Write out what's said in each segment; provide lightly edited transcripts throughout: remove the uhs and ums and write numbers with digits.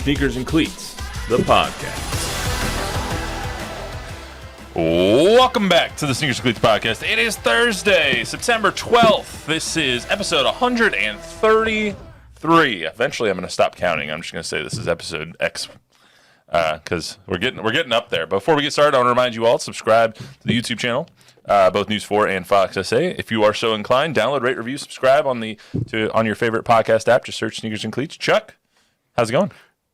Sneakers and Cleats, the podcast. Welcome back to the Sneakers and Cleats podcast. It is Thursday, September 12th. This is episode 133. Eventually, I'm going to stop counting. I'm just going to say this is episode X because we're getting up there. Before we get started, I want to remind you all to subscribe to the YouTube channel, both News 4 and Fox SA. If you are so inclined, download, rate, review, subscribe on your favorite podcast app. Just search Sneakers and Cleats. Chuck, how's it going?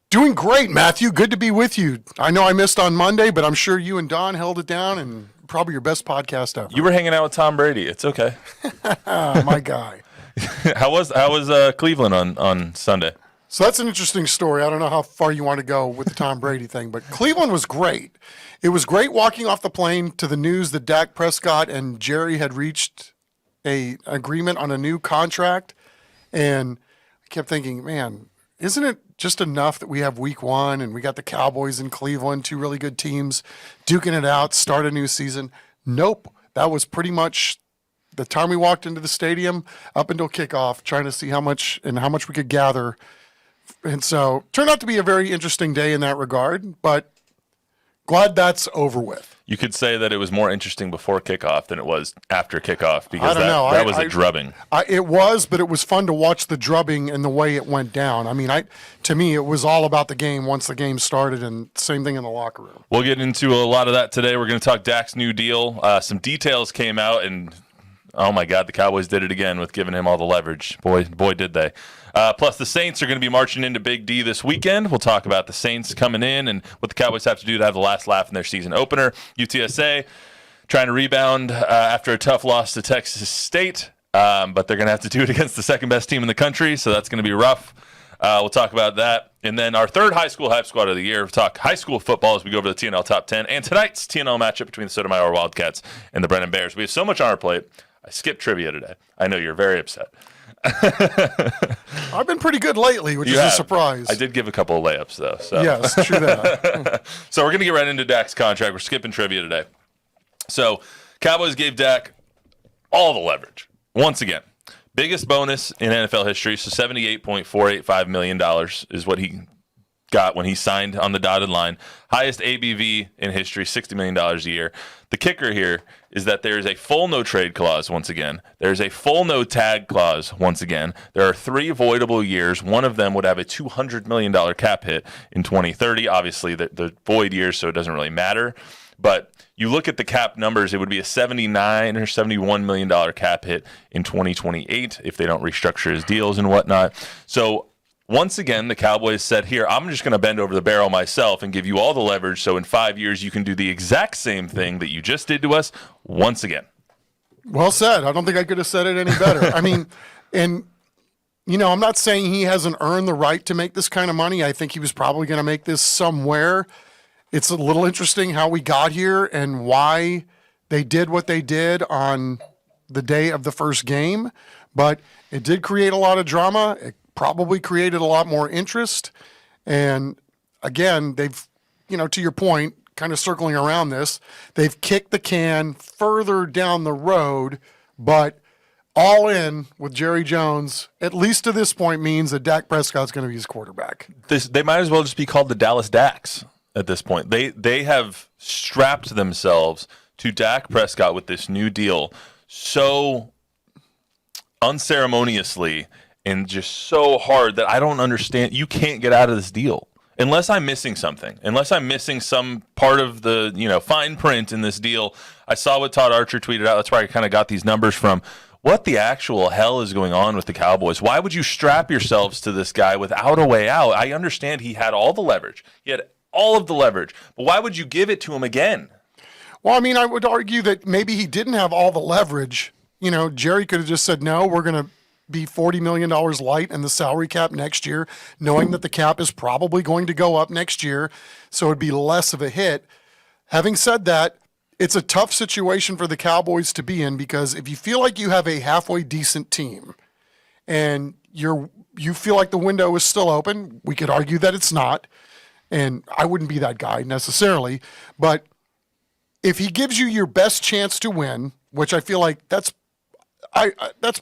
Doing great, Matthew. Good to be with you. I know I missed on Monday, but I'm sure you and Don held it down, and probably your best podcast ever. You were hanging out with Tom Brady. It's okay. My guy. How was Cleveland on Sunday? So that's an interesting story. I don't know how far you want to go with the Tom Brady thing, but Cleveland was great. It was great walking off the plane to the news that Dak Prescott and Jerry had reached an agreement on a new contract, and I kept thinking, man, isn't it just enough that we have week one and we got the Cowboys in Cleveland, two really good teams, duking it out, start a new season? Nope. That was pretty much the time we walked into the stadium up until kickoff, trying to see how much we could gather. And so turned out to be a very interesting day in that regard, but glad that's over with. You could say that it was more interesting before kickoff than it was after kickoff because that was a drubbing. It was, but it was fun to watch the drubbing and the way it went down. I mean, to me, it was all about the game once the game started, and same thing in the locker room. We'll get into a lot of that today. We're going to talk Dak's new deal. Some details came out, and oh my God, the Cowboys did it again with giving him all the leverage. Boy, did they. Plus, the Saints are going to be marching into Big D this weekend. We'll talk about the Saints coming in and what the Cowboys have to do to have the last laugh in their season opener. UTSA trying to rebound after a tough loss to Texas State, but they're going to have to do it against the second-best team in the country, so that's going to be rough. We'll talk about that. And then our third high school hype squad of the year. We'll talk high school football as we go over the TNL Top 10 and tonight's TNL matchup between the Sotomayor Wildcats and the Brennan Bears. We have so much on our plate. I skipped trivia today. I know you're very upset. I've been pretty good lately, which is a surprise. I did give a couple of layups, though. So. Yes, true that. So we're going to get right into Dak's contract. We're skipping trivia today. So Cowboys gave Dak all the leverage. Once again, biggest bonus in NFL history. So $78.485 million is what he got when he signed on the dotted line. Highest ABV in history, $60 million a year. The kicker here is that there is a full no trade clause once again. There's a full no tag clause once again. There are 3 voidable years. One of them would have a $200 million cap hit in 2030. Obviously, the void years, so it doesn't really matter. But you look at the cap numbers, it would be a $79 or $71 million cap hit in 2028 if they don't restructure his deals and whatnot. So once again, the Cowboys said, here, I'm just going to bend over the barrel myself and give you all the leverage so in 5 years you can do the exact same thing that you just did to us once again. Well said. I don't think I could have said it any better. I mean, and, I'm not saying he hasn't earned the right to make this kind of money. I think he was probably going to make this somewhere. It's a little interesting how we got here and why they did what they did on the day of the first game, but it did create a lot of drama. It probably created a lot more interest. And again, they've, to your point, kind of circling around this, they've kicked the can further down the road, but all in with Jerry Jones, at least to this point, means that Dak Prescott's going to be his quarterback. They might as well just be called the Dallas Daks at this point. They have strapped themselves to Dak Prescott with this new deal so unceremoniously and just so hard that I don't understand. You can't get out of this deal unless I'm missing something, unless I'm missing some part of the fine print in this deal. I saw what Todd Archer tweeted out. That's where I kind of got these numbers from. What the actual hell is going on with the Cowboys? Why would you strap yourselves to this guy without a way out? I understand he had all the leverage. He had all of the leverage. But why would you give it to him again? Well, I mean, I would argue that maybe he didn't have all the leverage. Jerry could have just said, no, we're going to be $40 million light in the salary cap next year, knowing that the cap is probably going to go up next year, so it'd be less of a hit. Having said that, it's a tough situation for the Cowboys to be in because if you feel like you have a halfway decent team and you feel like the window is still open, we could argue that it's not, and I wouldn't be that guy necessarily, but if he gives you your best chance to win, which I feel like that's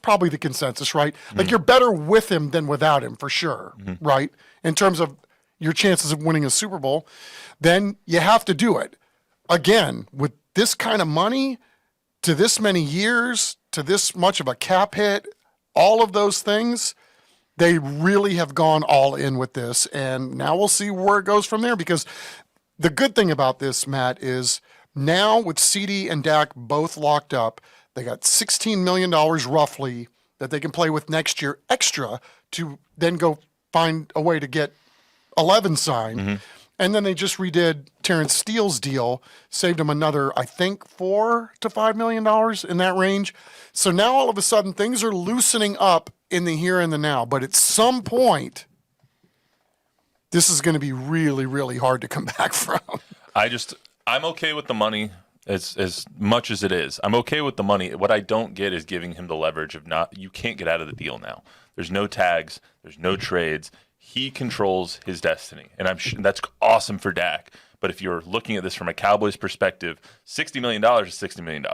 probably the consensus, right? Like you're better with him than without him for sure, right? In terms of, your chances of winning a Super Bowl, then you have to do it. Again, with this kind of money, to this many years, to this much of a cap hit, all of those things, they really have gone all in with this. And now we'll see where it goes from there, because the good thing about this, Matt, is now with CD and Dak both locked up, they got $16 million roughly that they can play with next year extra to then go find a way to get 11 signed. Mm-hmm. And then they just redid Terrence Steele's deal, saved him another, I think, $4 to $5 million in that range. So now all of a sudden things are loosening up in the here and the now. But at some point, this is going to be really, really hard to come back from. I'm okay with the money as much as it is. I'm okay with the money. What I don't get is giving him the leverage of you can't get out of the deal now. There's no tags. There's no trades. He controls his destiny, and that's awesome for Dak. But if you're looking at this from a Cowboys perspective, $60 million is $60 million.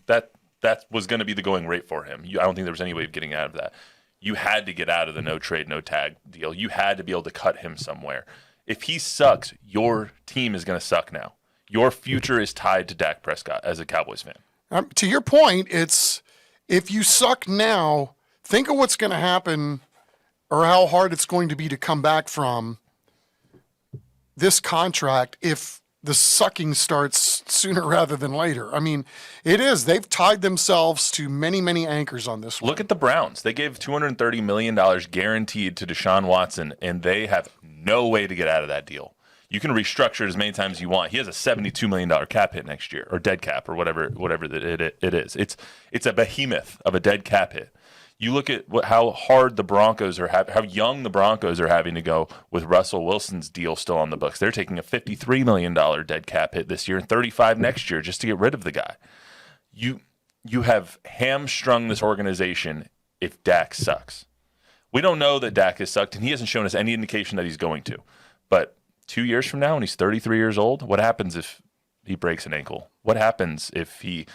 That was going to be the going rate for him. I don't think there was any way of getting out of that. You had to get out of the no trade, no tag deal. You had to be able to cut him somewhere. If he sucks, your team is going to suck now. Your future is tied to Dak Prescott as a Cowboys fan. To your point, it's if you suck now, think of what's going to happen or how hard it's going to be to come back from this contract if the sucking starts sooner rather than later. I mean, it is. They've tied themselves to many, many anchors on this one. Look at the Browns. They gave $230 million guaranteed to Deshaun Watson, and they have no way to get out of that deal. You can restructure it as many times as you want. He has a $72 million cap hit next year, or dead cap, or whatever it is. It's a behemoth of a dead cap hit. You look at how hard the Broncos are how young the Broncos are having to go with Russell Wilson's deal still on the books. They're taking a $53 million dead cap hit this year and $35 next year just to get rid of the guy. You have hamstrung this organization if Dak sucks. We don't know that Dak has sucked, and he hasn't shown us any indication that he's going to. But 2 years from now, when he's 33 years old, what happens if he breaks an ankle? What happens if he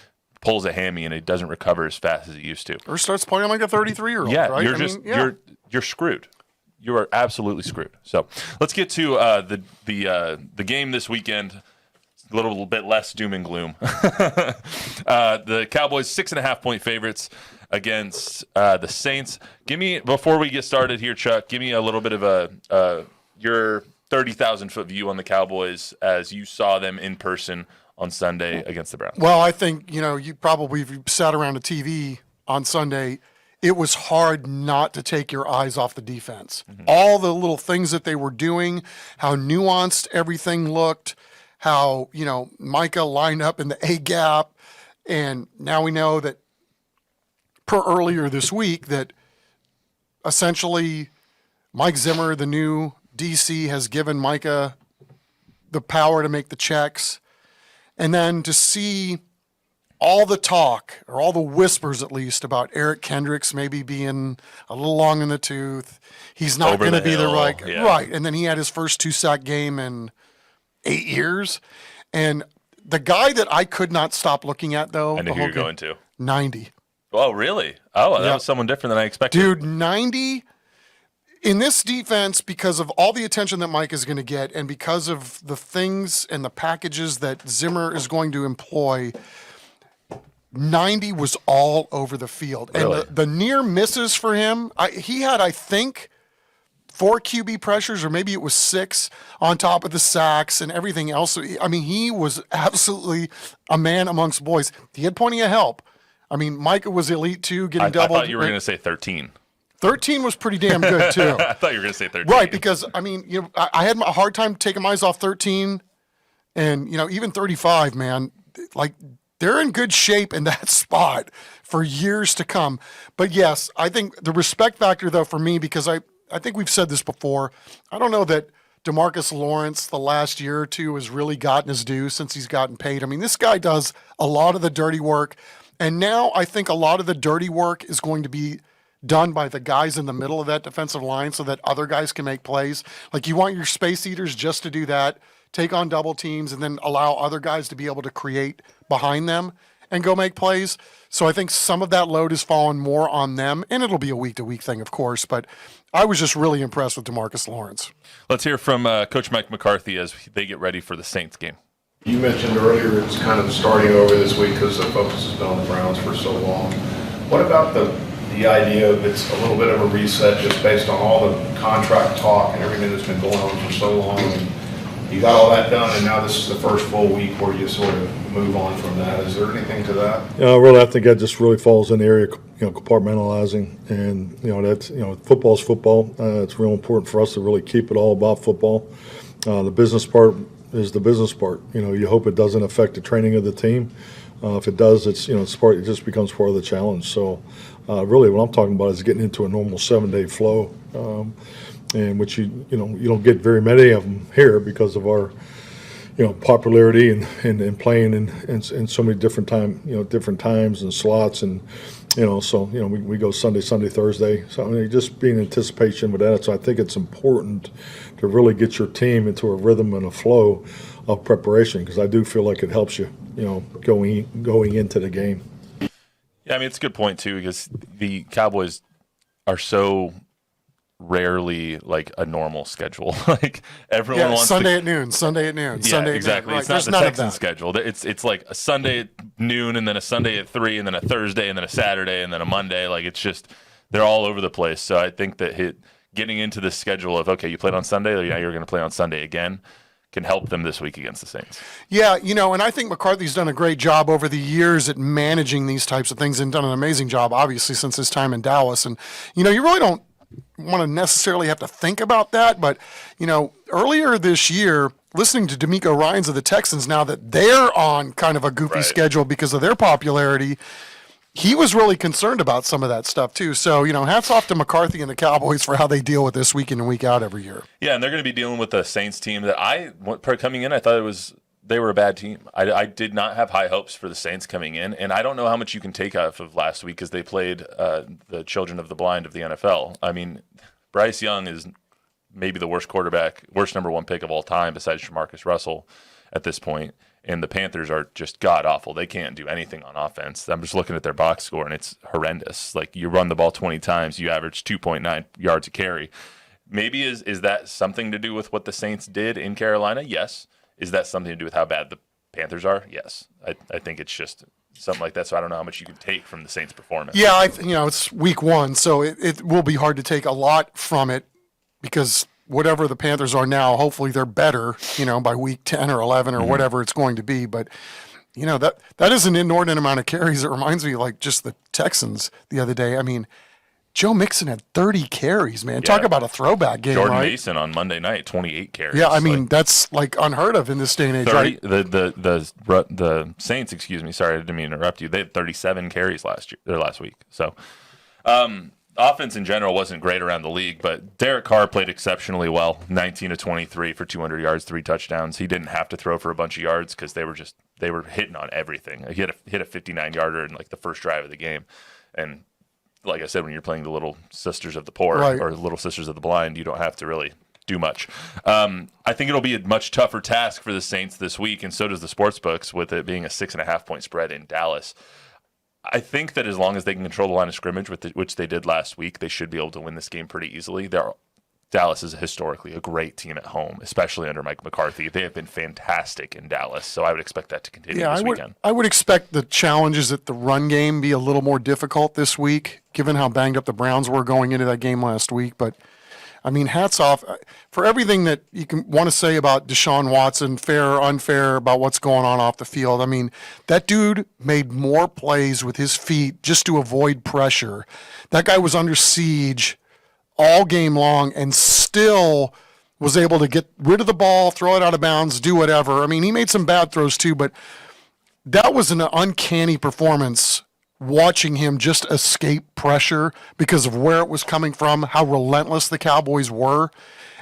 pulls a hammy and it doesn't recover as fast as it used to, or starts playing like a 33-year-old? Yeah, right? You're screwed. You are absolutely screwed. So let's get to the game this weekend. A little bit less doom and gloom. The Cowboys 6.5-point favorites against the Saints. Before we get started here, Chuck, give me a little bit of your 30,000-foot view on the Cowboys as you saw them in person on Sunday against the Browns. Well, I think, you probably, if you sat around a TV on Sunday, it was hard not to take your eyes off the defense. Mm-hmm. All the little things that they were doing, how nuanced everything looked, how, Micah lined up in the A gap. And now we know that per earlier this week that essentially Mike Zimmer, the new DC, has given Micah the power to make the checks. And then to see all the talk, or all the whispers at least, about Eric Kendricks maybe being a little long in the tooth. He's not going to be the right. Yeah. Right. And then he had his first 2-sack game in 8 years. And the guy that I could not stop looking at, though. I knew who you were going to. 90. Oh, really? Oh, that was someone different than I expected. Dude, 90. In this defense, because of all the attention that Mike is going to get and because of the things and the packages that Zimmer is going to employ, 90 was all over the field. Really? And the near misses for him, he had, I think, 4 QB pressures, or maybe it was 6 on top of the sacks and everything else. I mean, he was absolutely a man amongst boys. He had plenty of help. I mean, Micah was elite too, getting doubled. I thought you were going to say 13. 13 was pretty damn good, too. I thought you were going to say 13. Right, because, I mean, I had a hard time taking my eyes off 13 and, even 35, man. Like, they're in good shape in that spot for years to come. But, yes, I think the respect factor, though, for me, because I think we've said this before, I don't know that DeMarcus Lawrence the last year or two has really gotten his due since he's gotten paid. I mean, this guy does a lot of the dirty work, and now I think a lot of the dirty work is going to be done by the guys in the middle of that defensive line so that other guys can make plays. Like, you want your space eaters just to do that, take on double teams, and then allow other guys to be able to create behind them. and go make plays. So I think some of that load has fallen more on them, and it'll be a week-to-week thing, of course. But I was just really impressed with DeMarcus Lawrence. Let's hear from Coach Mike McCarthy as they get ready for the Saints game. You mentioned earlier it's kind of starting over this week because the focus has been on the Browns for so long. What about the idea of it's a little bit of a reset just based on all the contract talk and everything that's been going on for so long? And you got all that done, and now this is the first full week where you sort of move on from that. Is there anything to that? Really, I think that just really falls in the area, compartmentalizing, and that's football's football. It's real important for us to really keep it all about football. The business part is the business part. You hope it doesn't affect the training of the team. If it does, it's it just becomes part of the challenge. So, really, what I'm talking about is getting into a normal 7-day flow, and which you don't get very many of them here because of our popularity and playing in so many different times and slots, and we go Sunday, Thursday. So just be in anticipation with that. So I think it's important to really get your team into a rhythm and a flow of preparation, because I do feel like it helps you, going into the game. Yeah, I mean, it's a good point too, because the Cowboys are so rarely like a normal schedule. Like everyone wants Sunday at noon. Yeah, exactly. Right. It's not the Texans schedule. It's like a Sunday at noon, and then a Sunday at 3, and then a Thursday, and then a Saturday, and then a Monday. Like it's just they're all over the place. So I think that getting into the schedule of, okay, you played on Sunday, now you're going to play on Sunday again, can help them this week against the Saints. Yeah, and I think McCarthy's done a great job over the years at managing these types of things, and done an amazing job, obviously, since his time in Dallas. And, you really don't want to necessarily have to think about that. But, earlier this year, listening to D'Amico Ryans of the Texans, now that they're on kind of a goofy schedule because of their popularity, he was really concerned about some of that stuff too. So, hats off to McCarthy and the Cowboys for how they deal with this week in and week out every year. Yeah, and they're going to be dealing with the Saints team that coming in, I thought they were a bad team. I did not have high hopes for the Saints coming in, and I don't know how much you can take off of last week because they played the children of the blind of the NFL. I mean, Bryce Young is maybe the worst number 1 pick of all time besides Jamarcus Russell at this point. And the Panthers are just god-awful. They can't do anything on offense. I'm just looking at their box score, and it's horrendous. Like, you run the ball 20 times, you average 2.9 yards a carry. Maybe is that something to do with what the Saints did in Carolina? Yes. Is that something to do with how bad the Panthers are? Yes. I think it's just something like that, so I don't know how much you can take from the Saints' performance. Yeah, it's week 1, so it will be hard to take a lot from it, because whatever the Panthers are now, hopefully they're better, by week 10 or 11 or whatever it's going to be. But, that is an inordinate amount of carries. It reminds me like just the Texans the other day. I mean, Joe Mixon had 30 carries, man. Yeah. Talk about a throwback game, Jordan right? Mason on Monday night, 28 carries. Yeah, I mean, that's like unheard of in this day and age, 30, right? The Saints, sorry, I didn't mean to interrupt you. They had 37 carries last week. So, offense in general wasn't great around the league, but Derek Carr played exceptionally well, 19 of 23 for 200 yards, 3 touchdowns. He didn't have to throw for a bunch of yards because they were hitting on everything. He hit a 59-yarder in like the first drive of the game. And like I said, when you're playing the Little Sisters of the Poor or Little Sisters of the Blind, you don't have to really do much. I think it'll be a much tougher task for the Saints this week, and so does the sportsbooks, with it being a 6.5-point spread in Dallas. I think that as long as they can control the line of scrimmage, which they did last week, they should be able to win this game pretty easily. Dallas is historically a great team at home, especially under Mike McCarthy. They have been fantastic in Dallas, so I would expect that to continue this weekend. I would expect the challenges at the run game be a little more difficult this week, given how banged up the Browns were going into that game last week. But, I mean, hats off for everything that you can want to say about Deshaun Watson, fair or unfair, about what's going on off the field. I mean, that dude made more plays with his feet just to avoid pressure. That guy was under siege all game long and still was able to get rid of the ball, throw it out of bounds, do whatever. I mean, he made some bad throws too, but that was an uncanny performance, watching him just escape pressure because of where it was coming from, how relentless the Cowboys were.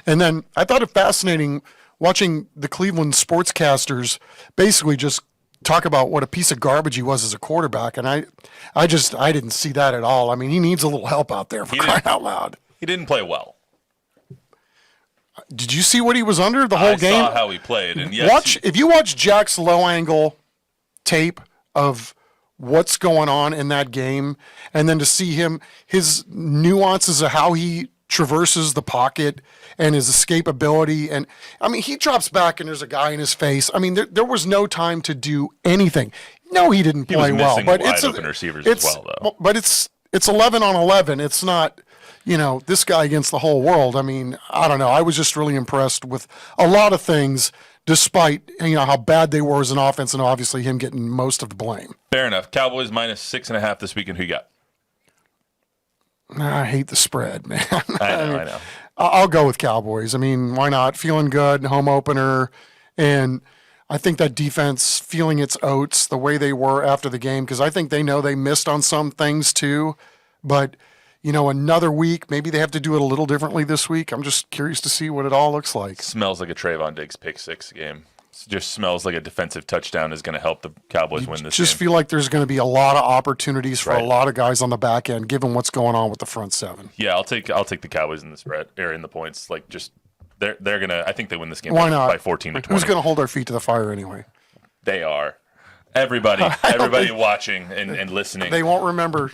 And then I thought it fascinating watching the Cleveland sportscasters basically just talk about what a piece of garbage he was as a quarterback. And I didn't see that at all. I mean, he needs a little help out there, for crying out loud. He didn't play well. Did you see what he was under the whole game? I saw how he played. And yes, if you watch Jack's low angle tape of what's going on in that game, and then to see his nuances of how he traverses the pocket and his escapability. And I mean, he drops back and there's a guy in his face. I mean, there was no time to do anything. No, he didn't play well, but it's open receivers as well, though. But it's 11 on 11. It's not, this guy against the whole world. I mean, I don't know. I was just really impressed with a lot of things, despite how bad they were as an offense, and obviously him getting most of the blame. Fair enough. Cowboys minus 6.5 this weekend. Who you got? I hate the spread, man. I know. I'll go with Cowboys. I mean, why not? Feeling good, home opener, and I think that defense feeling its oats the way they were after the game, because I think they know they missed on some things too. But, another week, maybe they have to do it a little differently this week. I'm just curious to see what it all looks like. Smells like a Trayvon Diggs pick six game. It just smells like a defensive touchdown is going to help the Cowboys win this game. Just feel like there's going to be a lot of opportunities for a lot of guys on the back end, given what's going on with the front seven. Yeah, I'll take the Cowboys in the spread or in the points. Like, just they're gonna. I think they win this game. Why not? By 14 to 20. Who's going to hold our feet to the fire anyway? They are. Everybody watching and listening. They won't remember.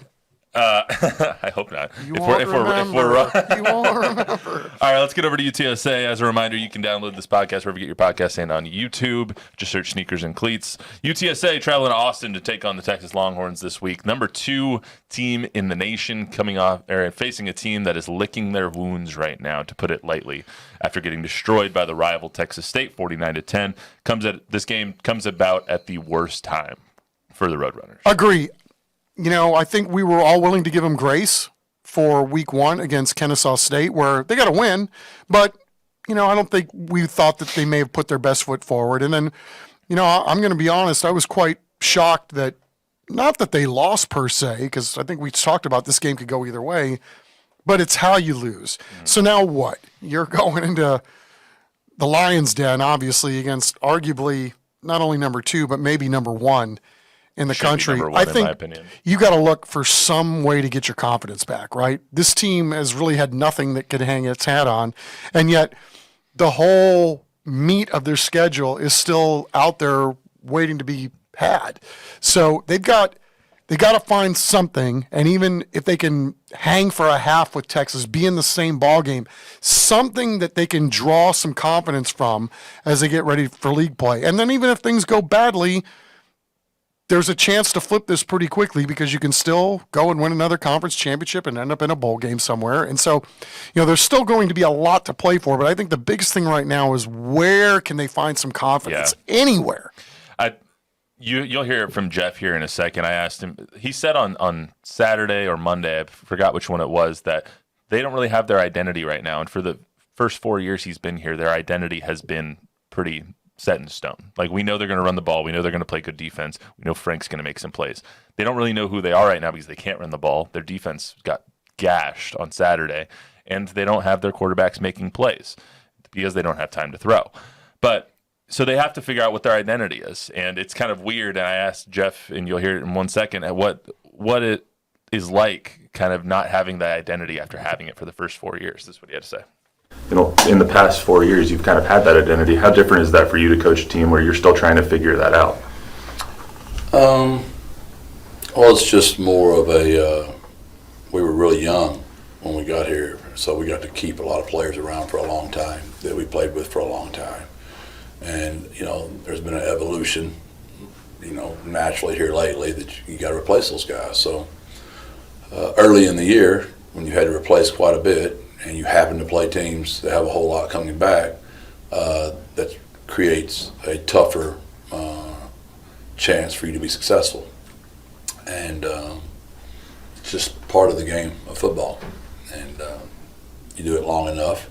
I hope not. If we're wrong. You won't remember. All right, let's get over to UTSA. As a reminder, you can download this podcast wherever you get your podcast and on YouTube. Just search Sneakers and Cleats. UTSA traveling to Austin to take on the Texas Longhorns this week. Number 2 team in the nation, facing a team that is licking their wounds right now, to put it lightly, after getting destroyed by the rival Texas State 49-10. This game comes about at the worst time for the Roadrunners. Agree. I think we were all willing to give them grace for week 1 against Kennesaw State, where they got to win. But, I don't think we thought that they may have put their best foot forward. And then, I'm going to be honest, I was quite shocked that, not that they lost per se, because I think we talked about this game could go either way, but it's how you lose. So now what? You're going into the Lions' Den, obviously, against arguably not only number 2, but maybe number 1. In the country. I think you got to look for some way to get your confidence back, right? This team has really had nothing that could hang its hat on, and yet the whole meat of their schedule is still out there waiting to be had. So they got to find something, and even if they can hang for a half with Texas, be in the same ball game, something that they can draw some confidence from as they get ready for league play. And then even if things go badly, there's a chance to flip this pretty quickly, because you can still go and win another conference championship and end up in a bowl game somewhere. And so, there's still going to be a lot to play for. But I think the biggest thing right now is, where can they find some confidence? Yeah. Anywhere. You'll hear it from Jeff here in a second. I asked him. He said on Saturday or Monday, I forgot which one it was, that they don't really have their identity right now. And for the first 4 years he's been here, their identity has been pretty set in stone. Like, we know they're going to run the ball. We know they're going to play good defense. We know Frank's going to make some plays. They don't really know who they are right now, because they can't run the ball. Their defense got gashed on Saturday, and they don't have their quarterbacks making plays because they don't have time to throw. But so they have to figure out what their identity is, and it's kind of weird. And I asked Jeff, and you'll hear it in 1 second, at what it is like kind of not having that identity after having it for the first 4 years. This is what he had to say. In the past 4 years, you've kind of had that identity. How different is that for you to coach a team where you're still trying to figure that out? Well, it's just more of we were really young when we got here, so we got to keep a lot of players around for a long time that we played with for a long time. And, there's been an evolution, naturally here lately, that you got to replace those guys. So early in the year, when you had to replace quite a bit, and you happen to play teams that have a whole lot coming back, that creates a tougher chance for you to be successful. And it's just part of the game of football. And you do it long enough,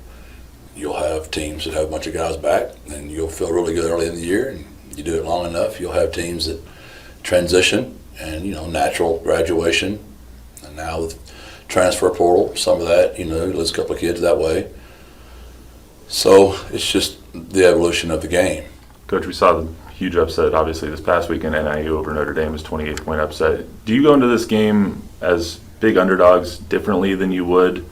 you'll have teams that have a bunch of guys back, and you'll feel really good early in the year. And you do it long enough, you'll have teams that transition and, natural graduation. And now with transfer portal, some of that, lose a couple of kids that way. So it's just the evolution of the game. Coach, we saw the huge upset, obviously, this past weekend. NIU over Notre Dame was 28-point upset. Do you go into this game as big underdogs differently than you would?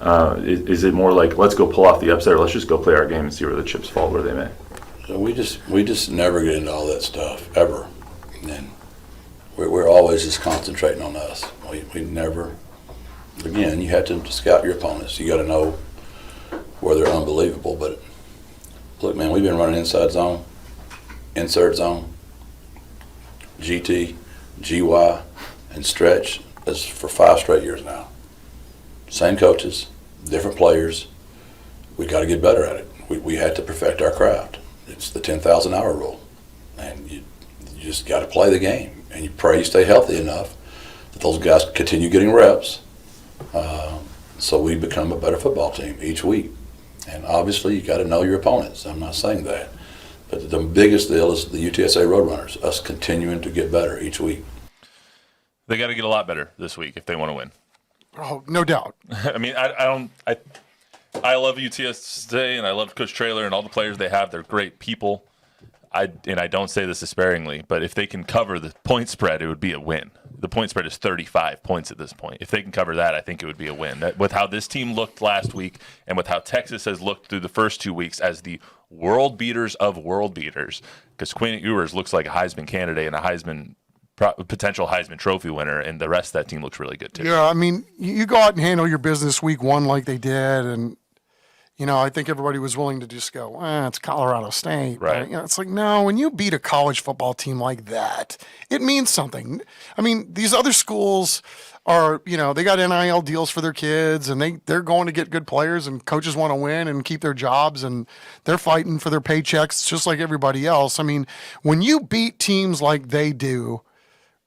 Is it more like, let's go pull off the upset, or let's just go play our game and see where the chips fall where they may? So we just never get into all that stuff, ever. And we're always just concentrating on us. We never, again, you have to scout your opponents. You got to know where they're unbelievable. But look, man, we've been running inside zone, insert zone, GT, GY, and stretch for 5 straight years now. Same coaches, different players. We got to get better at it. We had to perfect our craft. It's the 10,000 hour rule, and you just got to play the game, and you pray you stay healthy enough that those guys continue getting reps, so we become a better football team each week. And obviously, you got to know your opponents. I'm not saying that, but the biggest deal is the UTSA Roadrunners, us continuing to get better each week. They got to get a lot better this week if they want to win. Oh, no doubt. I mean, I love UTSA and I love Coach Traylor and all the players they have. They're great people. I don't say this despairingly, but if they can cover the point spread, it would be a win. The point spread is 35 points at this point. If they can cover that, I think it would be a win. With how this team looked last week and with how Texas has looked through the first 2 weeks as the world beaters of world beaters, because Quinn Ewers looks like a Heisman candidate and a potential Heisman Trophy winner, and the rest of that team looks really good too. Yeah, I mean, you go out and handle your business week 1 like they did, and I think everybody was willing to just go, it's Colorado State. Right. But, it's like, no, when you beat a college football team like that, it means something. I mean, these other schools are, they got NIL deals for their kids, and they're going to get good players, and coaches want to win and keep their jobs, and they're fighting for their paychecks just like everybody else. I mean, when you beat teams like they do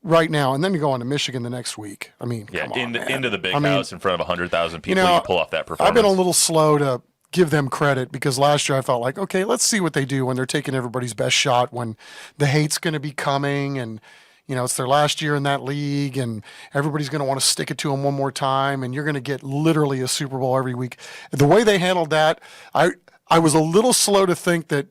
right now, and then you go on to Michigan the next week, I mean, come on, into the big house in front of 100,000 people, you pull off that performance. I've been a little slow to give them credit because last year I felt like, okay, let's see what they do when they're taking everybody's best shot, when the hate's going to be coming, and it's their last year in that league, and everybody's going to want to stick it to them one more time, and you're going to get literally a Super Bowl every week. The way they handled that, I was a little slow to think that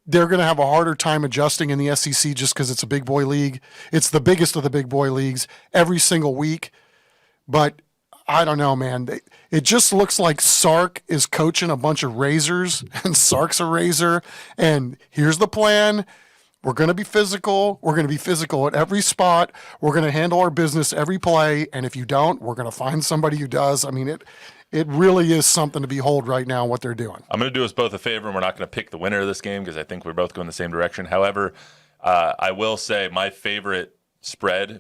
they're going to have a harder time adjusting in the SEC just because it's a big boy league. It's the biggest of the big boy leagues every single week. But I don't know, man. It just looks like Sark is coaching a bunch of razors, and Sark's a razor. And here's the plan. We're going to be physical. We're going to be physical at every spot. We're going to handle our business every play. And if you don't, we're going to find somebody who does. I mean, it really is something to behold right now, what they're doing. I'm going to do us both a favor, and we're not going to pick the winner of this game because I think we're both going the same direction. However, I will say my favorite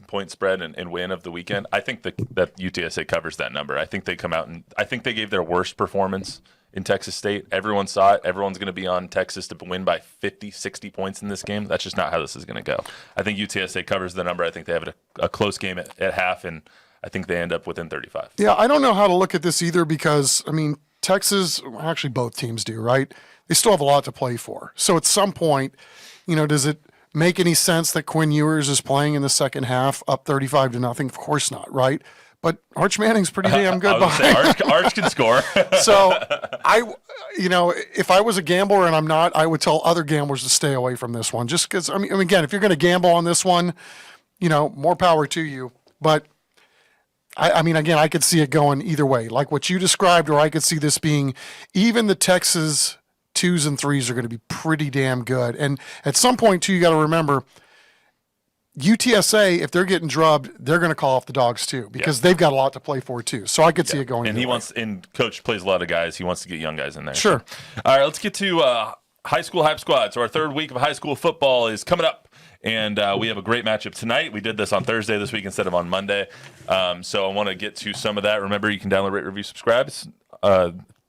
point spread and win of the weekend, I think that UTSA covers that number. I think they come out and I think they gave their worst performance in Texas State. Everyone saw it. Everyone's going to be on Texas to win by 50, 60 points in this game. That's just not how this is going to go. I think UTSA covers the number. I think they have a close game at half, and I think they end up within 35. Yeah, I don't know how to look at this either because, I mean, Texas, actually both teams do, right? They still have a lot to play for. So at some point, does it make any sense that Quinn Ewers is playing in the second half up 35-0? Of course not, right? But Arch Manning's pretty damn good behind. Arch can score. So if I was a gambler and I'm not, I would tell other gamblers to stay away from this one. Just because, I mean, again, if you're going to gamble on this one, more power to you. But I mean, again, I could see it going either way, like what you described, or I could see this being even the Texas 2s and 3s are going to be pretty damn good. And at some point, too, you got to remember, UTSA, if they're getting drubbed, they're going to call off the dogs too because they've got a lot to play for too. So I could see it going. And Coach plays a lot of guys. He wants to get young guys in there. Sure. So. All right, let's get to high school hype squad. So our third week of high school football is coming up, and we have a great matchup tonight. We did this on Thursday this week instead of on Monday. So I want to get to some of that. Remember, you can download, rate, review, subscribe.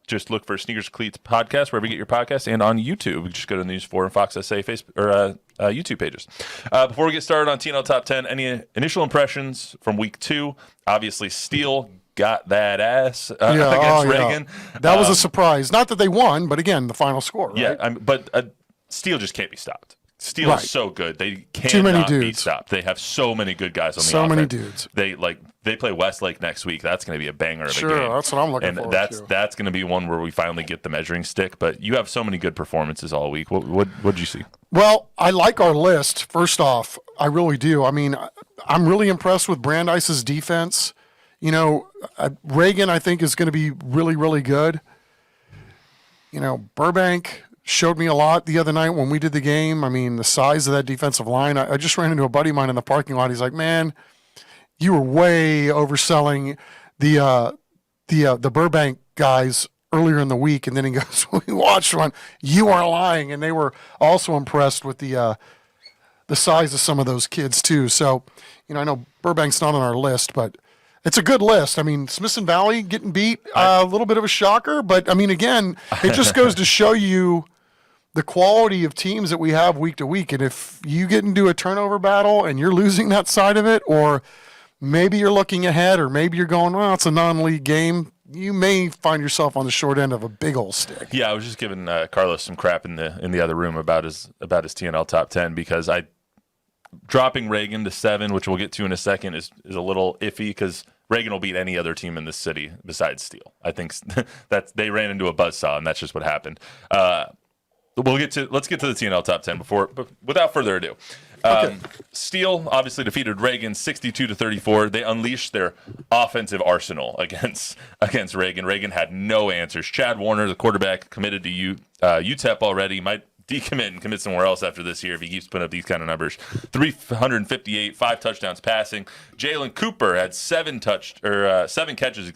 Just look for Sneakers Cleats podcast wherever you get your podcast, and on YouTube. Just go to News 4 and Fox SA Facebook or YouTube pages. Before we get started on TNL Top 10, any initial impressions from week 2? Obviously, Steele got that ass against Reagan. That was a surprise. Not that they won, but again, the final score. Right? Yeah, but Steele just can't be stopped. Steele is so good; they Too many cannot be dudes. stopped. They have so many good guys on the offense. So many dudes. They play Westlake next week. That's going to be a banger of a game. Sure, that's what I'm looking forward to. That's going to be one where we finally get the measuring stick. But you have so many good performances all week. What did you see? Well, I like our list. First off, I really do. I mean, I'm really impressed with Brandeis's defense. Reagan, I think, is going to be really, really good. Burbank showed me a lot the other night when we did the game. I mean, the size of that defensive line. I just ran into a buddy of mine in the parking lot. He's like, man, you were way overselling the Burbank guys earlier in the week. And then he goes, we watched one. You are lying. And they were also impressed with the size of some of those kids too. So, I know Burbank's not on our list, but it's a good list. I mean, Smithson Valley getting beat, a little bit of a shocker. But, I mean, again, it just goes to show you the quality of teams that we have week to week. And if you get into a turnover battle and you're losing that side of it, or maybe you're looking ahead, or maybe you're going, well, it's a non-league game, you may find yourself on the short end of a big old stick. Yeah, I was just giving Carlos some crap in the other room about his TNL top 10 because dropping Reagan to 7, which we'll get to in a second, is a little iffy because Reagan will beat any other team in this city besides Steele. I think that they ran into a buzzsaw, and that's just what happened. Let's get to the TNL top 10 without further ado. Steele obviously defeated Reagan 62-34. They unleashed their offensive arsenal against Reagan. Reagan had no answers. Chad Warner, the quarterback, committed to UTEP already. Might decommit and commit somewhere else after this year if he keeps putting up these kind of numbers. 358, 5 touchdowns passing. Jalen Cooper had 7 catches,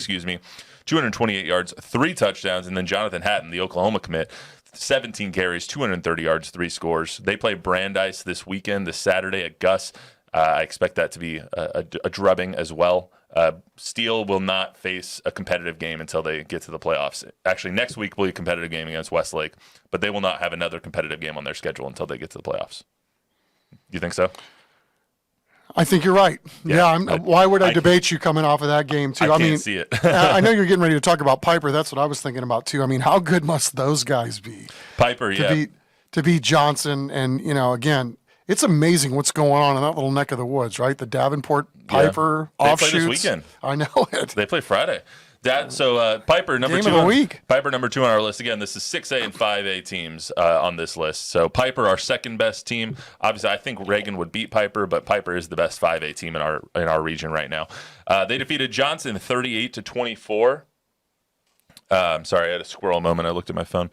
228 yards, 3 touchdowns, and then Jonathan Hatton, the Oklahoma commit, 17 carries, 230 yards, 3 scores. They play Brandeis this weekend, this Saturday at Gus. I expect that to be a drubbing as well. Steele will not face a competitive game until they get to the playoffs. Actually, next week will be a competitive game against Westlake, but they will not have another competitive game on their schedule until they get to the playoffs. You think so? I think you're right. Yeah. Why would I debate you coming off of that game, too? I mean, see it. I know you're getting ready to talk about Piper. That's what I was thinking about, too. I mean, how good must those guys be? Piper, to beat Johnson. And, again, it's amazing what's going on in that little neck of the woods, right? The Davenport Piper offshoots. They play this weekend. I know it. They play Friday. Piper number Game 2 of the week. Piper number 2 on our list. Again, this is 6A and 5A teams on this list. So Piper, our second best team. Obviously, I think Reagan would beat Piper, but Piper is the best 5A team in our region right now. They defeated Johnson 38-24. I'm sorry, I had a squirrel moment. I looked at my phone.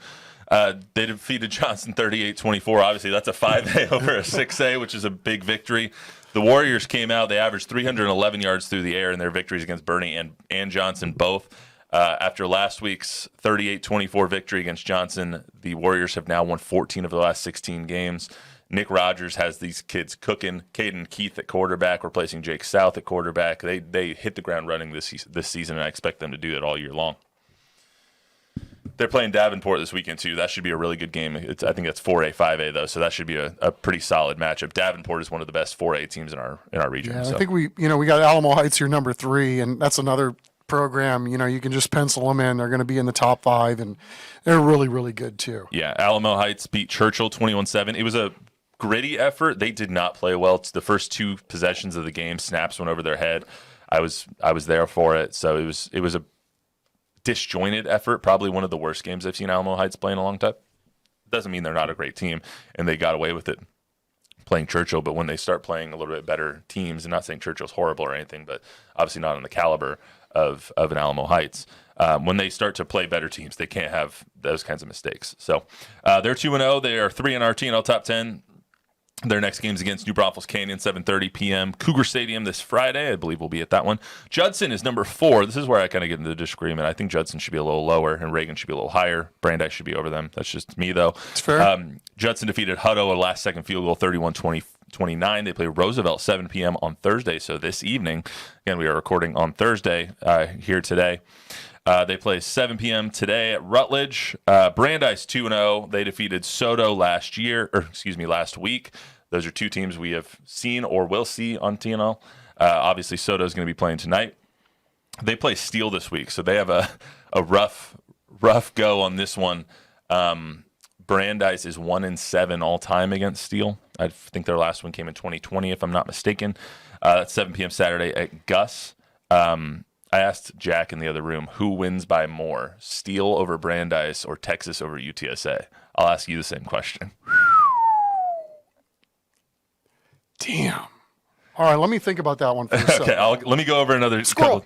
They defeated Johnson 38-24. Obviously, that's a 5A over a 6A, which is a big victory. The Warriors came out. They averaged 311 yards through the air in their victories against Bernie and Johnson both. After last week's 38-24 victory against Johnson, the Warriors have now won 14 of the last 16 games. Nick Rogers has these kids cooking. Caden Keith at quarterback, replacing Jake South at quarterback. They hit the ground running this season, and I expect them to do it all year long. They're playing Davenport this weekend, too. That should be a really good game. I think that's 4A, 5A, though, so that should be a pretty solid matchup. Davenport is one of the best 4A teams in our region. Yeah, so. I think we got Alamo Heights here number 3, and that's another program. You can just pencil them in. They're going to be in the top 5, and they're really, really good, too. Yeah, Alamo Heights beat Churchill 21-7. It was a gritty effort. They did not play well. The first 2 possessions of the game, snaps went over their head. I was there for it, so it was a disjointed effort, probably one of the worst games I've seen Alamo Heights play in a long time. Doesn't mean they're not a great team, and they got away with it playing Churchill, but when they start playing a little bit better teams, and not saying Churchill's horrible or anything, but obviously not on the caliber of an Alamo Heights, when they start to play better teams, they can't have those kinds of mistakes. So they're 2-0. They are 3 in our TNL top 10. Their next game's against New Braunfels Canyon, 7:30 p.m. Cougar Stadium this Friday. I believe we'll be at that one. Judson is number 4. This is where I kind of get into the disagreement. I think Judson should be a little lower, and Reagan should be a little higher. Brandeis should be over them. That's just me, though. It's fair. Judson defeated Hutto a last-second field goal, 31-29. They play Roosevelt, 7 p.m. on Thursday, so this evening. Again, we are recording on Thursday here today. They play 7 p.m. today at Rutledge. Brandeis 2-0. They defeated Soto last week. Those are 2 teams we have seen or will see on TNL. Obviously, Soto is going to be playing tonight. They play Steele this week, so they have a rough go on this one. Brandeis is 1-7 all time against Steele. I think their last one came in 2020, if I'm not mistaken. That's 7 p.m. Saturday at Gus. I asked Jack in the other room, who wins by more, Steele over Brandeis or Texas over UTSA? I'll ask you the same question. Damn. All right, let me think about that one for a second. Okay, let me go over another Squirrel.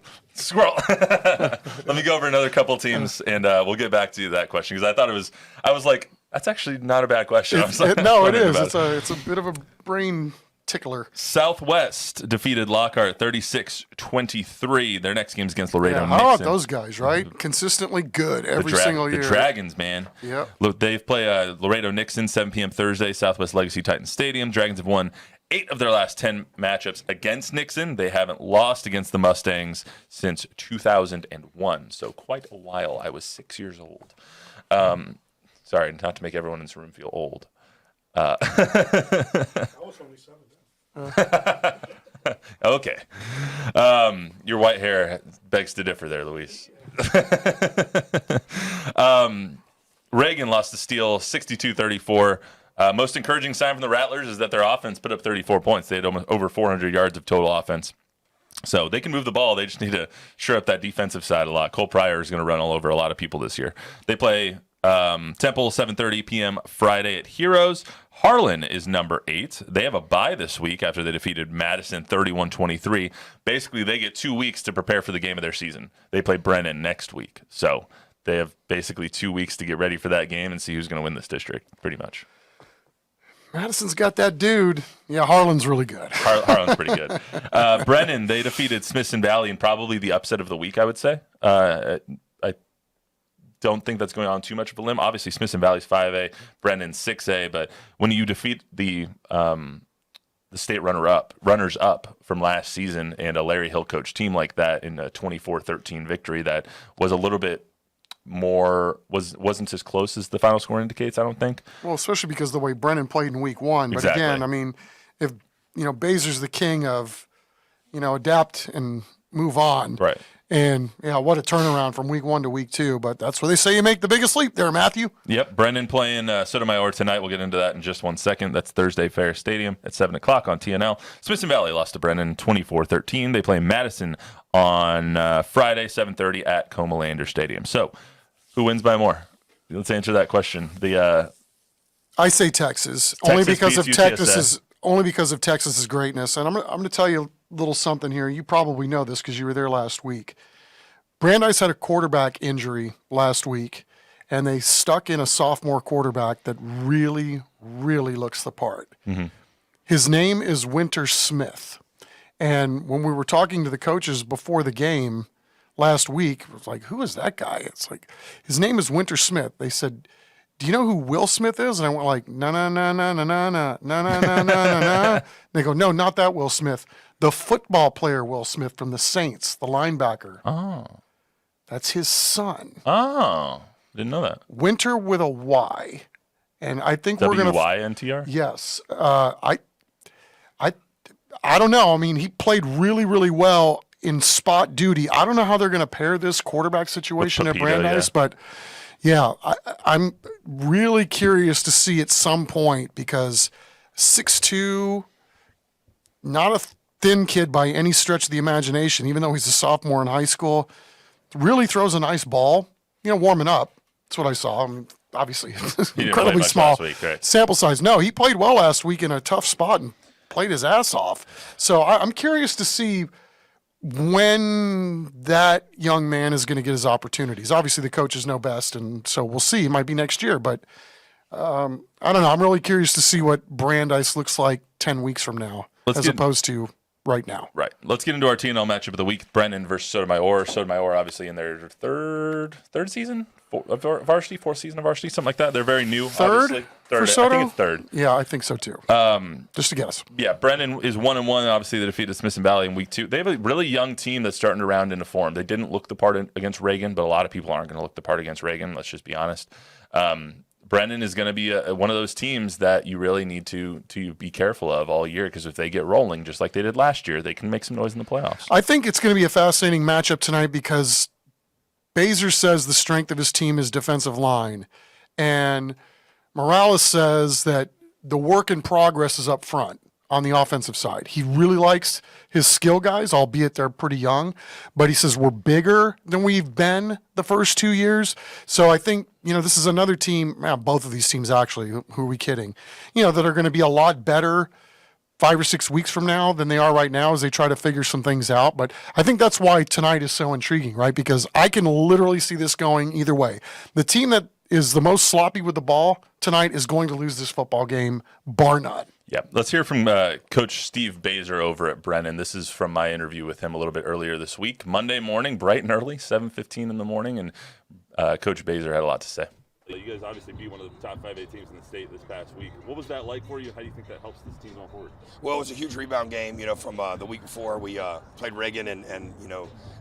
Let me go over another couple teams, and we'll get back to that question because I was like, That's actually not a bad question. No, it is. It's a bit of a brain tickler. Southwest defeated Lockhart 36-23. Their next game's against Laredo Yeah, Nixon. how about those guys, right? Consistently good every single year. The Dragons, man. Yep. Look, they play Laredo Nixon 7 p.m. Thursday, Southwest Legacy Titan Stadium. Dragons have won 8 of their last 10 matchups against Nixon. They haven't lost against the Mustangs since 2001, so quite a while. I was 6 years old. Sorry, not to make everyone in this room feel old. I was only 7 then. Okay. Your white hair begs to differ there, Luis. Reagan lost to Steele 62-34. Most encouraging sign from the Rattlers is that their offense put up 34 points. They had almost over 400 yards of total offense. So they can move the ball. They just need to shore up that defensive side a lot. Cole Pryor is going to run all over a lot of people this year. They play Temple 7:30 p.m. Friday at Heroes. Harlan is number 8. They have a bye this week after they defeated Madison 31-23. Basically, they get 2 weeks to prepare for the game of their season. They play Brennan next week. So they have basically 2 weeks to get ready for that game and see who's going to win this district, pretty much. Madison's got that dude. Yeah, Harlan's really good. Harlan's pretty good. Brennan, they defeated Smithson Valley in probably the upset of the week, I would say. I don't think that's going on too much of a limb. Obviously, Smithson Valley's 5A, Brennan's 6A, but when you defeat the state runners up from last season and a Larry Hill coach team like that in a 24-13 victory that was a little bit more wasn't as close as the final score indicates, I don't think. Well, especially because of the way Brennan played in week 1. But Exactly. again, I mean, if Bazer's the king of adapt and move on. Right. And what a turnaround from week 1 to week 2. But that's where they say you make the biggest leap there, Matthew. Yep, Brennan playing Sotomayor tonight. We'll get into that in just 1 second. That's Thursday Fair Stadium at 7 o'clock on TNL. Smithson Valley lost to Brennan 24-13. They play Madison on Friday, 7:30 at Comalander Stadium. So, who wins by more? Let's answer that question. I say Texas only because of beats Texas's greatness. And I'm going to tell you a little something here. You probably know this because you were there last week. Brandeis had a quarterback injury last week, and they stuck in a sophomore quarterback that really, really looks the part. Mm-hmm. His name is Winter Smith. And when we were talking to the coaches before the game last week, it was like, who is that guy? It's like, his name is Winter Smith. They said, do you know who Will Smith is? And I went like, no. They go, no, not that Will Smith. The football player Will Smith from the Saints, the linebacker. Oh. That's his son. Oh. Didn't know that. Winter with a Y. And I think we're going to... W-Y-N-T-R? Yes. I don't know. I mean, he played really, really well in spot duty. I don't know how they're going to pair this quarterback situation at Pepito, Brandeis, but yeah, I'm really curious to see at some point because 6'2", not a thin kid by any stretch of the imagination, even though he's a sophomore in high school, really throws a nice ball, warming up. That's what I saw. I mean, obviously, incredibly small last week, right? sample size. No, he played well last week in a tough spot and played his ass off. So I'm curious to see when that young man is going to get his opportunities. Obviously, the coaches know best, and so we'll see. It might be next year, but I don't know. I'm really curious to see what Brandeis looks like 10 weeks from now opposed to right now. Right. Let's get into our TNL matchup of the week. Brennan versus Sotomayor. Sotomayor, obviously, in their third season of varsity, fourth season of varsity, something like that. They're very new. Third for Soto? I think it's third. Yeah, I think so too. Just a guess. Yeah, Brennan is 1-1. Obviously, they defeated Smithson Valley in week 2. They have a really young team that's starting to round into form. They didn't look the part against Reagan, but a lot of people aren't going to look the part against Reagan. Let's just be honest. Brennan is going to be one of those teams that you really need to be careful of all year because if they get rolling, just like they did last year, they can make some noise in the playoffs. I think it's going to be a fascinating matchup tonight because Baser says the strength of his team is defensive line, and Morales says that the work in progress is up front on the offensive side. He really likes his skill guys, albeit they're pretty young, but he says we're bigger than we've been the first 2 years. So I think, this is another team, both of these teams actually, who are we kidding, that are going to be a lot better 5 or 6 weeks from now than they are right now as they try to figure some things out. But I think that's why tonight is so intriguing, right? Because I can literally see this going either way. The team that is the most sloppy with the ball tonight is going to lose this football game, bar none. Yeah, let's hear from Coach Steve Baser over at Brennan. This is from my interview with him a little bit earlier this week, Monday morning, bright and early, 7:15 in the morning, and Coach Baser had a lot to say. You guys obviously beat one of the top 5A teams in the state this past week. What was that like for you? How do you think that helps this team going forward? Well, it was a huge rebound game, from the week before. We played Reagan and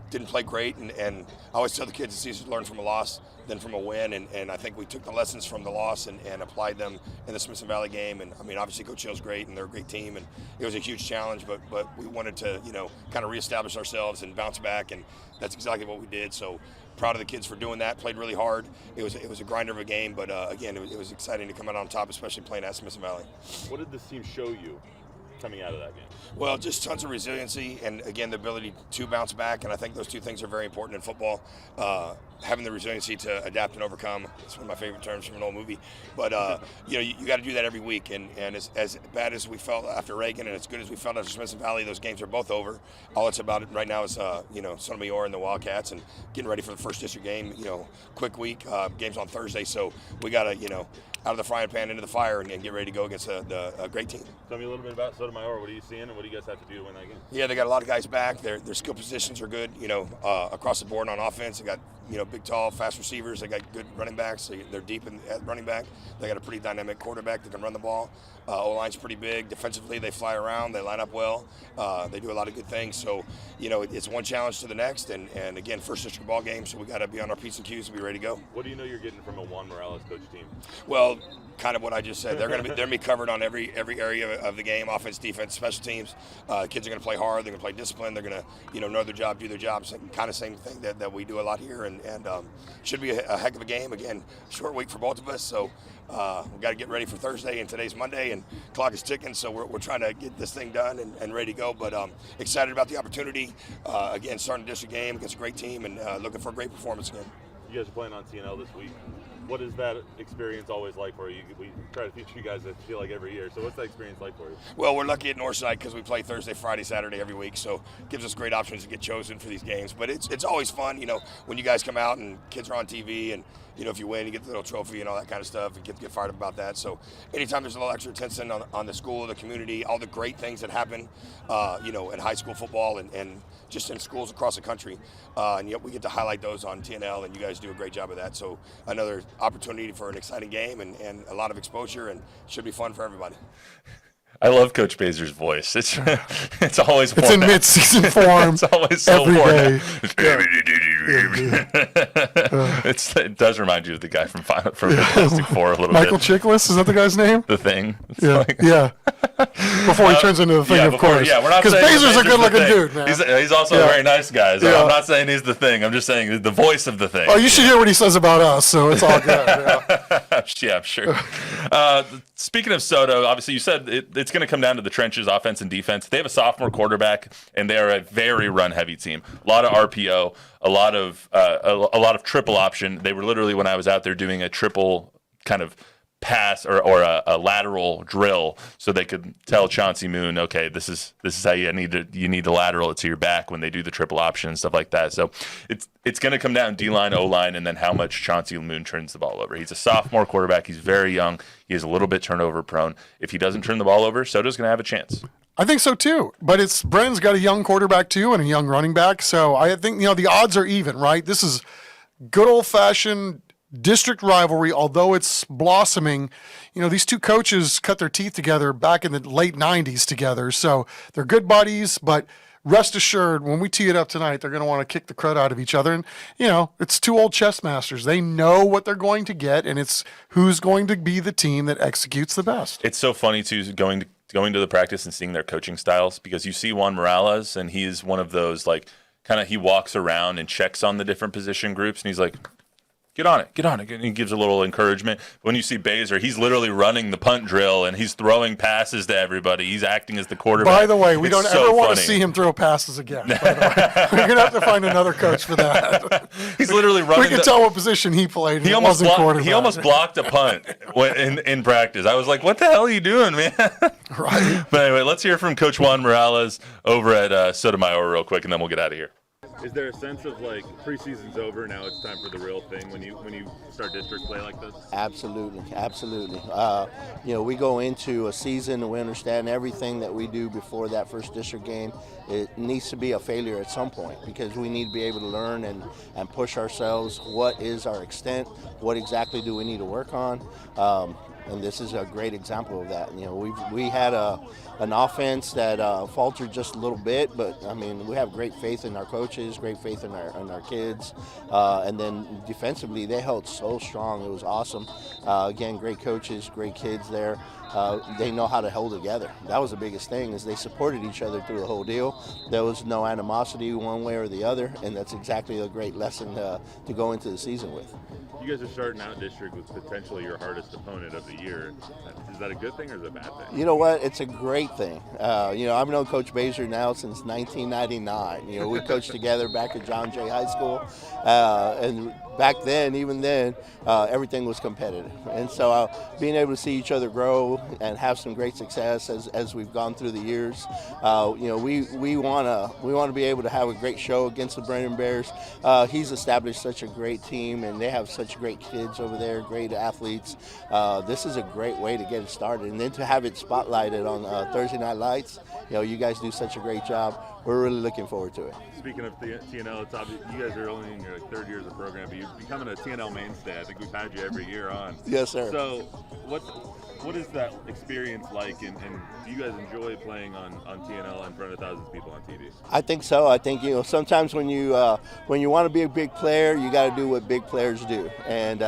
didn't play great. And I always tell the kids it's easier to learn from a loss than from a win. And I think we took the lessons from the loss and applied them in the Smithson Valley game. And, obviously Coach Hill's great, and they're a great team. And it was a huge challenge, but we wanted to, kind of reestablish ourselves and bounce back. And that's exactly what we did. So proud of the kids for doing that. Played really hard. It was a grinder of a game, but again, it was exciting to come out on top, especially playing at Smithson Valley. What did this team show you coming out of that game? Well, just tons of resiliency and, again, the ability to bounce back, and I think those two things are very important in football. Having the resiliency to adapt and overcome. It's one of my favorite terms from an old movie. But, you got to do that every week. And as bad as we felt after Reagan and as good as we felt after Smithson Valley, those games are both over. All it's about right now is, Sotomayor and the Wildcats and getting ready for the first district game, quick week. Game's on Thursday, so we got to, out of the frying pan into the fire and get ready to go against a great team. Tell me a little bit about Sotomayor. What are you seeing, and what do you guys have to do to win that game? Yeah, they got a lot of guys back. Their skill positions are good, across the board on offense. They got, big, tall, fast receivers. They got good running backs. They're deep at running back. They got a pretty dynamic quarterback that can run the ball. O-line's pretty big. Defensively, they fly around. They line up well. They do a lot of good things. So, it's one challenge to the next. And again, first district ball game, so we got to be on our P's and Q's and be ready to go. What do you know you're getting from a Juan Morales coach team? Well, kind of what I just said. They're going to be covered on every area of the game: offense, defense, special teams. Kids are going to play hard. They're going to play discipline. They're going to know their job, do their job. Kind of same thing that we do a lot here, and should be a heck of a game. Again, short week for both of us, so we got to get ready for Thursday, and today's Monday, and clock is ticking. So we're trying to get this thing done and ready to go. But excited about the opportunity. Again, starting a district game against a great team, and looking for a great performance again. You guys are playing on TNL this week. What is that experience always like for you? We try to teach you guys, I feel like, every year. So what's that experience like for you? Well, we're lucky at Northside because we play Thursday, Friday, Saturday every week. So it gives us great options to get chosen for these games. But it's always fun, when you guys come out and kids are on TV and, if you win, you get the little trophy and all that kind of stuff, and kids get fired up about that. So anytime there's a little extra attention on the school, the community, all the great things that happen, in high school football and just in schools across the country, and yet we get to highlight those on TNL, and you guys do a great job of that. So another opportunity for an exciting game and a lot of exposure, and should be fun for everybody. I love Coach Baser's voice. It's always It's in mid-season form. It's always so every day. It does remind you of the guy from Fantastic Four a little Michael bit. Chiklis, is that the guy's name? The Thing. It's Yeah, like- yeah. Before he turns into the Thing, of course. Yeah, we're not because saying Baser's a good-looking the dude, Thing. man. He's also a very nice guy. So Yeah. I'm not saying he's the Thing. I'm just saying the voice of the Thing. Oh, you should hear what he says about us, so it's all good. Yeah. Yeah, I'm sure. Speaking of Soto, obviously you said it's going to come down to the trenches, offense and defense. They have a sophomore quarterback, and they are a very run-heavy team. A lot of RPO, a lot of triple option. They were literally, when I was out there, doing a triple kind of pass or a lateral drill, so they could tell Chauncey Moon, okay, this is how you need to lateral it to your back when they do the triple option and stuff like that. So it's going to come down D-line, O-line, and then how much Chauncey Moon turns the ball over. He's a sophomore quarterback. He's very young. He is a little bit turnover prone. If he doesn't turn the ball over, Soto's going to have a chance. I think so too, but Brennan's got a young quarterback too and a young running back, so I think the odds are even, right? This is good old-fashioned district rivalry, although it's blossoming. These two coaches cut their teeth together back in the late 90s together, so they're good buddies, but rest assured, when we tee it up tonight, they're going to want to kick the crud out of each other. And, it's two old chess masters. They know what they're going to get, and it's who's going to be the team that executes the best. It's so funny, too, going to the practice and seeing their coaching styles, because you see Juan Morales, and he's one of those, he walks around and checks on the different position groups, and he's like, get on it. And he gives a little encouragement. When you see Baser, he's literally running the punt drill, and he's throwing passes to everybody. He's acting as the quarterback. By the way, we don't ever want to funny. see him throw passes again. By the way. We're going to have to find another coach for that. He's literally running. We can tell what position he played. He almost blocked a punt in practice. I was like, what the hell are you doing, man? Right. But anyway, let's hear from Coach Juan Morales over at Sotomayor real quick, and then we'll get out of here. Is there a sense of like preseason's over, now it's time for the real thing when you start district play like this? Absolutely. We go into a season and we understand everything that we do before that first district game. It needs to be a failure at some point because we need to be able to learn and push ourselves. What is our extent? What exactly do we need to work on? And this is a great example of that. We had an offense that faltered just a little bit, but I mean, we have great faith in our coaches, great faith in our kids, and then defensively they held so strong. It was awesome. Again, great coaches, great kids there. They know how to hold together. That was the biggest thing, is they supported each other through the whole deal. There was no animosity one way or the other, and that's exactly a great lesson to go into the season with. You guys are starting out district with potentially your hardest opponent of the year. Is that a good thing or is it a bad thing? You know what? It's a great thing. I've known Coach Baser now since 1999. We coached together back at John Jay High School, and back then, even then, everything was competitive. And so being able to see each other grow and have some great success as we've gone through the years, we want to be able to have a great show against the Brennan Bears. He's established such a great team, and they have such great kids over there, great athletes. This is a great way to get it started, and then to have it spotlighted on Thursday Night Lights. You guys do such a great job. We're really looking forward to it. Speaking of TNL, it's obvious you guys are only in your third year of the program, but you're becoming a TNL mainstay. I think we've had you every year on. Yes, sir. So what is that experience like, and do you guys enjoy playing on TNL in front of thousands of people on TV? I think so. I think sometimes when you want to be a big player, you got to do what big players do, and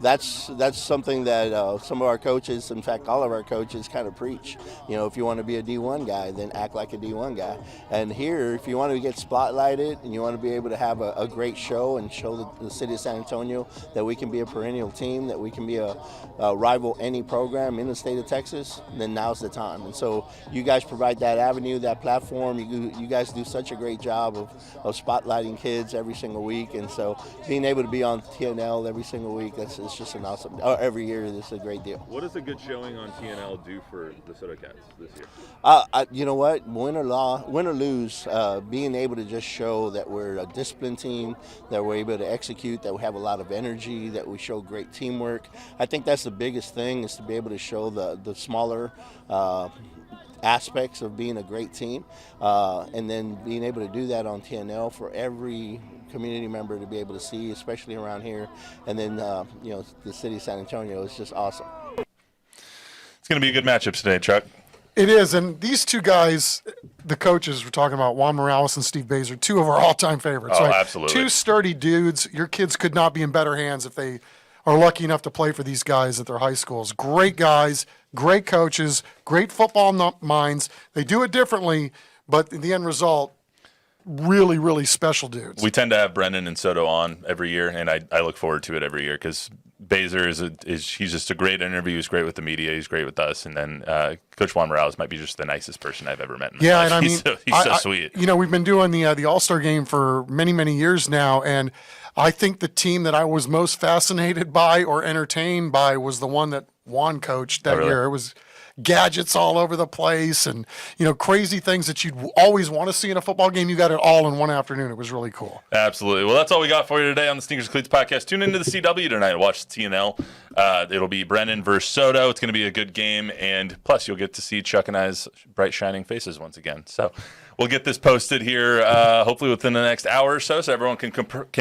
that's something that some of our coaches, in fact all of our coaches, kind of preach. If you want to be a D1 guy, then act like a D1 guy. And here, if you want to get spotlighted and you want to be able to have a great show and show the city of San Antonio that we can be a perennial team, that we can be a rival any program in the state of Texas, then now's the time. And so you guys provide that avenue, that platform. You guys do such a great job of spotlighting kids every single week. And so being able to be on TNL every single week, it's just an awesome, every year, this is a great deal. What does a good showing on TNL do for the Soda Cats this year? You know what, win or lose, being able to just show that we're a disciplined team, that we're able to execute, that we have a lot of energy, that we show great teamwork. I think that's the biggest thing, is to be able to show the smaller aspects of being a great team, and then being able to do that on TNL for every community member to be able to see, especially around here, and then the city of San Antonio is just awesome. It's going to be a good matchup today, Chuck. It is, and these two guys, the coaches we're talking about, Juan Morales and Steve Baser, two of our all-time favorites. Oh, right? absolutely. Two sturdy dudes. Your kids could not be in better hands if they are lucky enough to play for these guys at their high schools. Great guys, great coaches, great football minds. They do it differently, but in the end result, really, really special dudes. We tend to have Brendan and Soto on every year, and I look forward to it every year because Baser he's just a great interview. He's great with the media. He's great with us. And then Coach Juan Morales might be just the nicest person I've ever met in my life. And I mean, he's so sweet. We've been doing the All-Star game for many, many years now, and I think the team that I was most fascinated by or entertained by was the one that Juan coached that year. It was gadgets all over the place and, crazy things that you'd always want to see in a football game. You got it all in one afternoon. It was really cool. Absolutely. Well, that's all we got for you today on the Sneakers and Cleats podcast. Tune into the CW tonight and watch the TNL. It'll be Brennan versus Soto. It's going to be a good game. And plus, you'll get to see Chuck and I's bright, shining faces once again. So we'll get this posted here hopefully within the next hour or so everyone can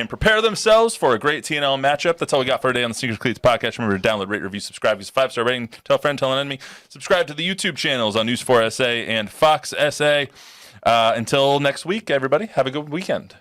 prepare themselves for a great TNL matchup. That's all we got for today on the Sneakers and Cleats podcast. Remember to download, rate, review, subscribe, use a 5-star rating, tell a friend, tell an enemy. Subscribe to the YouTube channels on News 4 SA and Fox SA. Until next week, everybody, have a good weekend.